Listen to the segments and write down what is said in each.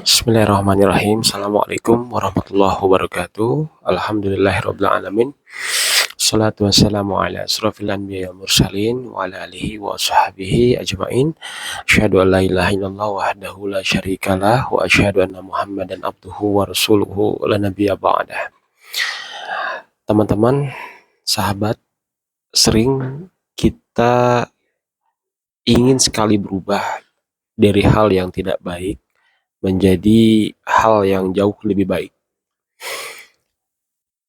Bismillahirrahmanirrahim. Assalamualaikum warahmatullahi wabarakatuh. Alhamdulillahirrabbilalamin. Salatu wassalamu ala asrafil anbiya wal mursalin wa ala alihi wa sahbihi ajma'in. Asyhadu an la ilaha illallah wahdahu la syarikalah wa asyhadu anna Muhammadan abduhu wa rasuluhu la nabiyya ba'dah. Teman-teman, sahabat, sering kita ingin sekali berubah dari hal yang tidak baik menjadi hal yang jauh lebih baik.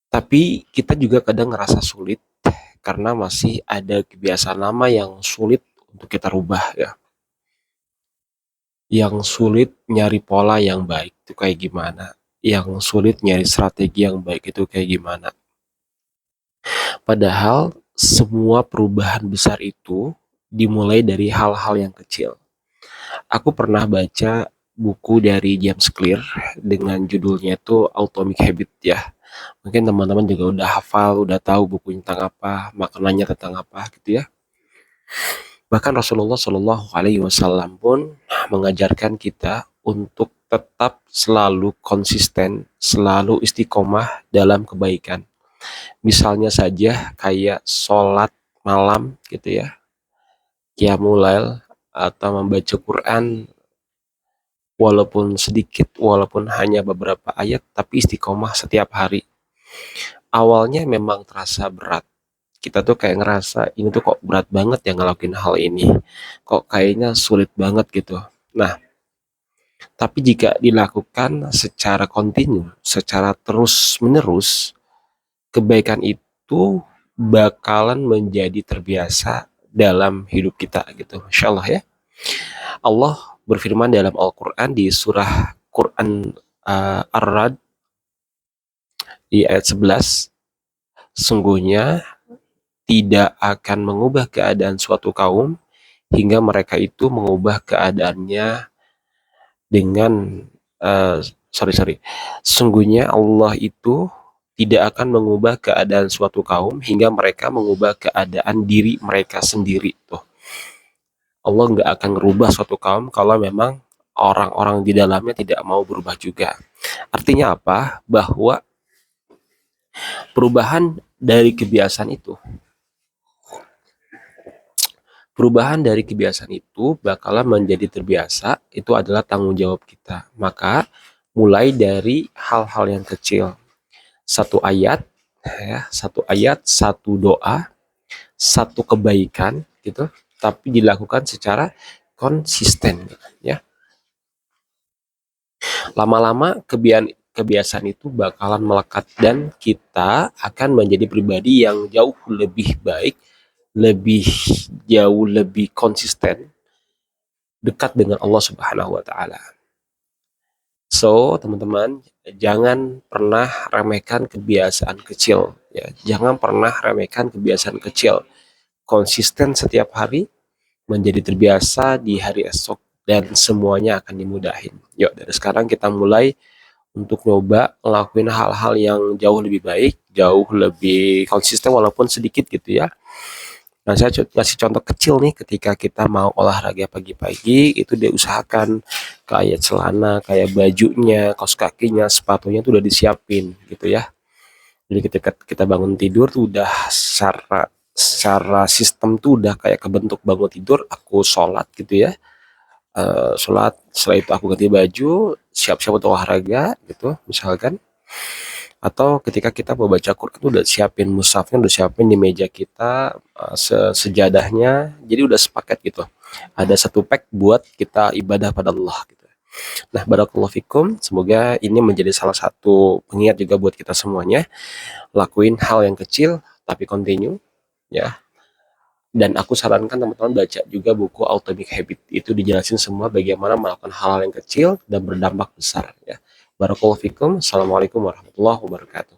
Tapi kita juga kadang ngerasa sulit karena masih ada kebiasaan lama yang sulit untuk kita rubah ya. Yang sulit nyari pola yang baik itu kayak gimana? Yang sulit nyari strategi yang baik itu kayak gimana? Padahal semua perubahan besar itu dimulai dari hal-hal yang kecil. Aku pernah baca buku dari James Clear dengan judulnya itu Atomic Habit ya. Mungkin teman-teman juga udah hafal, udah tahu bukunya tentang apa, maknanya tentang apa gitu ya. Bahkan Rasulullah Shallallahu Alaihi Wasallam pun mengajarkan kita untuk tetap selalu konsisten, selalu istiqomah dalam kebaikan. Misalnya saja kayak sholat malam gitu ya, qiyamul lail atau membaca Quran walaupun sedikit, walaupun hanya beberapa ayat, tapi istiqomah setiap hari. Awalnya memang terasa berat. Kita tuh kayak ngerasa ini tuh kok berat banget ya ngelakuin hal ini. Kok kayaknya sulit banget gitu. Nah, tapi jika dilakukan secara kontinu, secara terus-menerus, kebaikan itu bakalan menjadi terbiasa dalam hidup kita gitu. Masya Allah ya. Allah berfirman dalam Al-Quran di surah Quran Ar-Ra'd di ayat 11, sungguhnya tidak akan mengubah keadaan suatu kaum hingga mereka itu mengubah keadaannya dengan sungguhnya Allah itu tidak akan mengubah keadaan suatu kaum hingga mereka mengubah keadaan diri mereka sendiri. Tuh, Allah nggak akan merubah suatu kaum kalau memang orang-orang di dalamnya tidak mau berubah juga. Artinya apa? Bahwa perubahan dari kebiasaan itu bakalan menjadi terbiasa, itu adalah tanggung jawab kita. Maka mulai dari hal-hal yang kecil, satu ayat, satu doa, satu kebaikan gitu, tapi dilakukan secara konsisten ya. Lama-lama kebiasaan itu bakalan melekat dan kita akan menjadi pribadi yang jauh lebih baik, jauh lebih konsisten, dekat dengan Allah Subhanahu wa taala. So, teman-teman, jangan pernah remehkan kebiasaan kecil ya. Jangan pernah remehkan kebiasaan kecil. Konsisten setiap hari menjadi terbiasa di hari esok dan semuanya akan dimudahin. Yuk, dari sekarang kita mulai untuk nyoba ngelakuin hal-hal yang jauh lebih baik, jauh lebih konsisten walaupun sedikit gitu ya. Nah, saya kasih contoh kecil nih, ketika kita mau olahraga pagi-pagi, itu diusahakan kayak celana, kayak bajunya, kaos kakinya, sepatunya tuh udah disiapin gitu ya. Jadi ketika kita bangun tidur tuh udah secara sistem tuh udah kayak kebentuk bangun tidur, aku sholat gitu ya. Sholat, setelah itu aku ganti baju, siap-siap untuk olahraga gitu misalkan. Atau ketika kita mau baca Quran tuh udah siapin mushafnya, udah siapin di meja kita, sejadahnya, jadi udah sepaket gitu. Ada satu pack buat kita ibadah pada Allah gitu. Nah, barakallahu fikum, semoga ini menjadi salah satu pengingat juga buat kita semuanya. Lakuin hal yang kecil tapi continue ya. Dan aku sarankan teman-teman baca juga buku Atomic Habit. Itu dijelasin semua bagaimana melakukan hal yang kecil dan berdampak besar ya. Barakallahu fikum. Assalamualaikum warahmatullahi wabarakatuh.